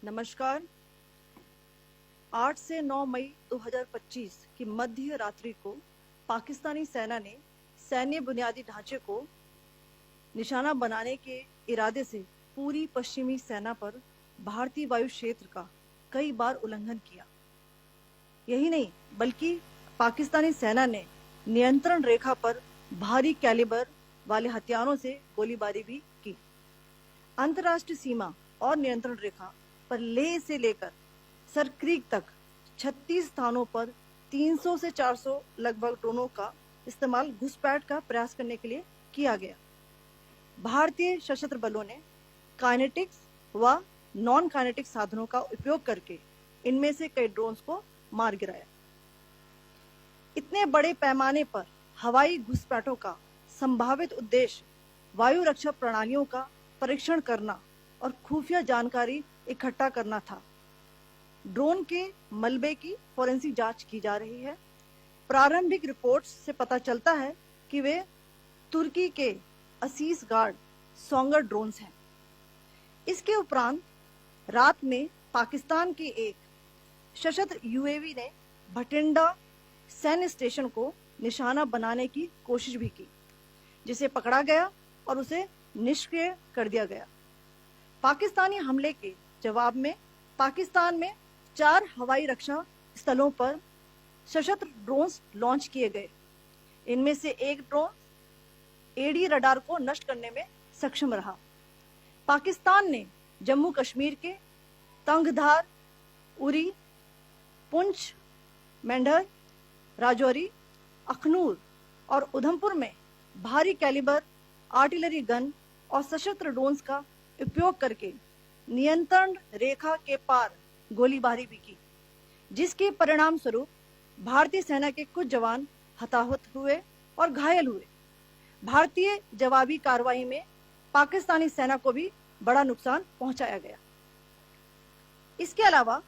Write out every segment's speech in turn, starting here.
नमस्कार। 8 से 9 मई 2025 की मध्य रात्रि को पाकिस्तानी सेना ने सैन्य बुनियादी ढांचे को निशाना बनाने के इरादे से पूरी पश्चिमी सेना पर भारतीय वायु क्षेत्र का कई बार उल्लंघन किया। यही नहीं बल्कि पाकिस्तानी सेना ने नियंत्रण रेखा पर भारी कैलिबर वाले हथियारों से गोलीबारी भी की। अंतर्राष्ट्रीय सीमा और नियंत्रण रेखा पर लेह से लेकर सरक्रीक तक 36 स्थानों पर 300 से 400 लगभग ड्रोनों का इस्तेमाल घुसपैठ का प्रयास करने के लिए किया गया। भारतीय सशस्त्र बलों ने काइनेटिक्स व नॉन काइनेटिक साधनों का उपयोग करके इनमें से कई ड्रोन्स को मार गिराया। इतने बड़े पैमाने पर हवाई घुसपैठों का संभावित उद्देश्य वायु रक्षा प्रणालियों का परीक्षण करना और खुफिया जानकारी इकट्ठा करना था। ड्रोन के मलबे की फोरेंसिक जांच की जा रही है। प्रारंभिक रिपोर्ट्स से पता चलता है कि वे तुर्की के असीस गार्ड सोंगर ड्रोन्स हैं। इसके उपरांत रात में पाकिस्तान के एक सशस्त्र यूएवी ने भटिंडा सैन्य स्टेशन को निशाना बनाने की कोशिश भी की, जिसे पकड़ा गया और उसे निष्क्रिय कर दिया गया। पाकिस्तानी हमले के जवाब में पाकिस्तान में 4 हवाई रक्षा स्थलों पर सशस्त्र ड्रोन्स लॉन्च किए गए। इनमें से एक ड्रोन एडी रडार को नष्ट करने में सक्षम रहा। पाकिस्तान ने जम्मू कश्मीर के तंगधार, उरी, पुंछ, मेंढर, राजौरी, अखनूर और उधमपुर में भारी कैलिबर आर्टिलरी गन और सशस्त्र ड्रोन्स का उपयोग करके नियंत्रण रेखा के पार गोलीबारी भी की, जिसके परिणाम स्वरूप भारतीय सेना के कुछ जवान हताहत हुए और घायल हुए। भारतीय जवाबी कार्रवाई में पाकिस्तानी सेना को भी बड़ा नुकसान पहुंचाया गया। इसके अलावा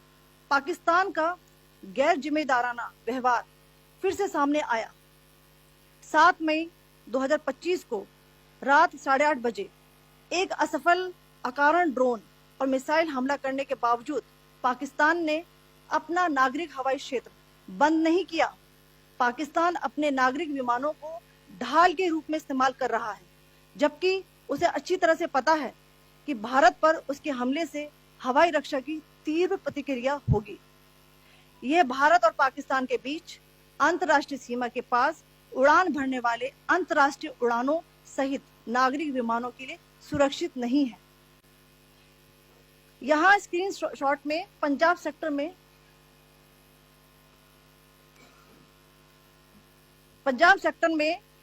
पाकिस्तान का गैर जिम्मेदाराना व्यवहार फिर से सामने आया। 7 मई 2025 को रात 8:30 बजे एक असफल अकारण ड्रोन और मिसाइल हमला करने के बावजूद पाकिस्तान ने अपना नागरिक हवाई क्षेत्र बंद नहीं किया। पाकिस्तान अपने नागरिक विमानों को ढाल के रूप में इस्तेमाल कर रहा है, जबकि उसे अच्छी तरह से पता है कि भारत पर उसके हमले से हवाई रक्षा की तीव्र प्रतिक्रिया होगी। यह भारत और पाकिस्तान के बीच अंतर्राष्ट्रीय सीमा के पास उड़ान भरने वाले अंतर्राष्ट्रीय उड़ानों सहित नागरिक विमानों के लिए सुरक्षित नहीं है। यहां स्क्रीन शॉट में पंजाब सेक्टर में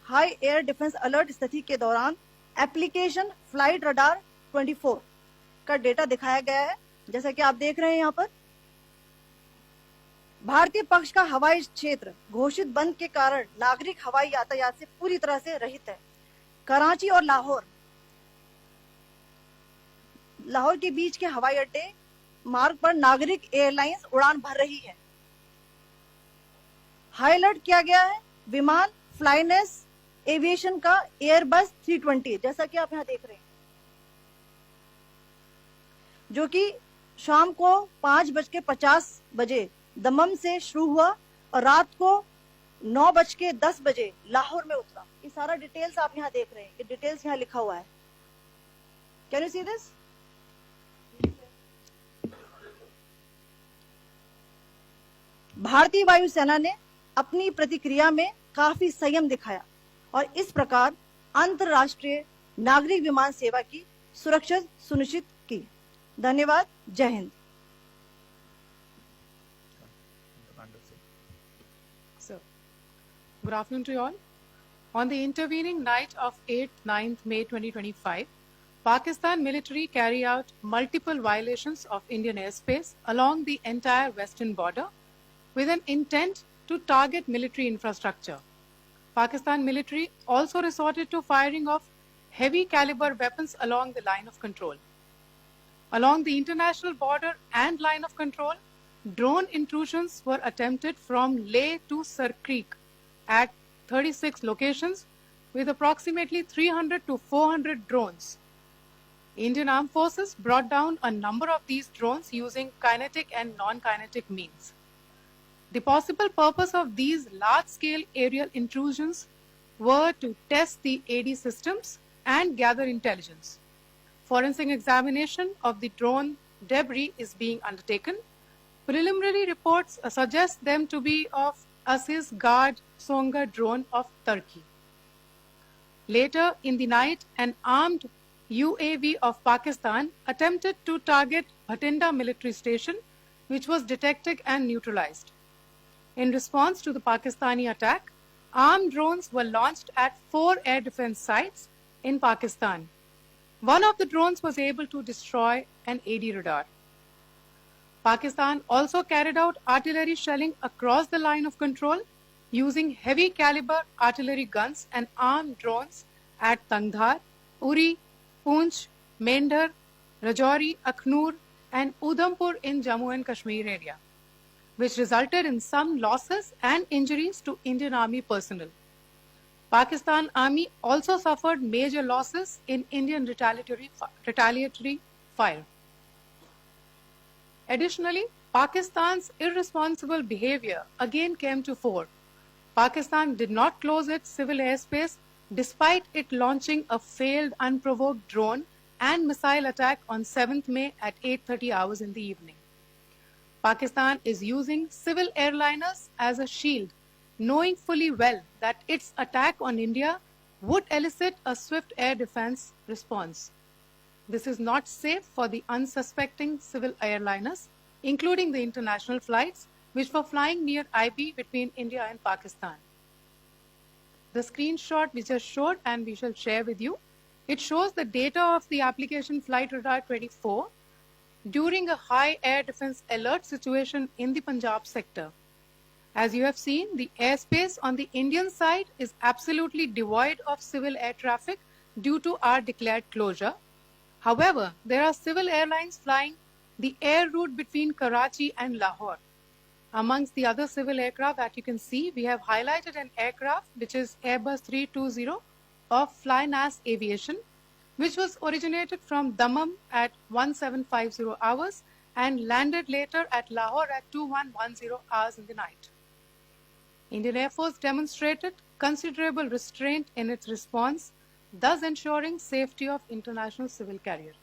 हाई एयर डिफेंस अलर्ट स्थिति के दौरान एप्लीकेशन फ्लाइट रडार 24 का डेटा दिखाया गया है। जैसा कि आप देख रहे हैं यहाँ पर भारतीय पक्ष का हवाई क्षेत्र घोषित बंद के कारण नागरिक हवाई यातायात से पूरी तरह से रहित है। कराची और लाहौर के बीच के हवाई अड्डे मार्ग पर नागरिक एयरलाइंस उड़ान भर रही है। हाई अलर्ट किया गया है विमान फ्लाइनेस एविएशन का एयरबस 320, जैसा कि आप यहां देख रहे हैं, जो कि शाम को 5:50 बजे दमम से शुरू हुआ और रात को 9:10 बजे लाहौर में उतरा। ये सारा डिटेल्स आप यहां देख रहे हैं, ये डिटेल्स यहां लिखा हुआ है। Can you see this? भारतीय वायुसेना ने अपनी प्रतिक्रिया में काफी संयम दिखाया और इस प्रकार अंतरराष्ट्रीय नागरिक विमान सेवा की सुरक्षा सुनिश्चित की। धन्यवाद। जय Hind. Good afternoon to you all. On the intervening night of 8th 9th May 2025, Pakistan military carry out multiple violations of Indian airspace along the entire western border with an intent to target military infrastructure. Pakistan military also resorted to firing of heavy caliber weapons along the line of control. Along the international border and line of control, drone intrusions were attempted from Leh to Sarkreek at 36 locations with approximately 300 to 400 drones. Indian Armed Forces brought down a number of these drones using kinetic and non-kinetic means. The possible purpose of these large-scale aerial intrusions were to test the AD systems and gather intelligence. Forensic examination of the drone debris is being undertaken. Preliminary reports suggest them to be of Aziz Guard Songa drone of Turkey. Later in the night, an armed UAV of Pakistan attempted to target Bhatinda military station, which was detected and neutralized. In response to the Pakistani attack, armed drones were launched at 4 air defense sites in Pakistan. One of the drones was able to destroy an AD radar. Pakistan also carried out artillery shelling across the line of control using heavy caliber artillery guns and armed drones at Tangdhar, Uri, Poonch, Mendhar, Rajouri, Akhnur, and Udhampur in Jammu and Kashmir area, which resulted in some losses and injuries to Indian Army personnel. Pakistan Army also suffered major losses in Indian retaliatory fire. Additionally, Pakistan's irresponsible behavior again came to fore. Pakistan did not close its civil airspace despite it launching a failed unprovoked drone and missile attack on 7th May at 8:30 hours in the evening. Pakistan is using civil airliners as a shield, knowing fully well that its attack on India would elicit a swift air defense response. This is not safe for the unsuspecting civil airliners, including the international flights, which were flying near IB between India and Pakistan. The screenshot we just showed and we shall share with you, it shows the data of the application Flight Radar 24 during a high air defense alert situation in the Punjab sector. As you have seen, the airspace on the Indian side is absolutely devoid of civil air traffic due to our declared closure. However, there are civil airlines flying the air route between Karachi and Lahore. Amongst the other civil aircraft that you can see, we have highlighted an aircraft which is Airbus 320 of Flynas Aviation, which was originated from Dammam at 1750 hours and landed later at Lahore at 2110 hours in the night. Indian Air Force demonstrated considerable restraint in its response, thus ensuring safety of international civil carrier.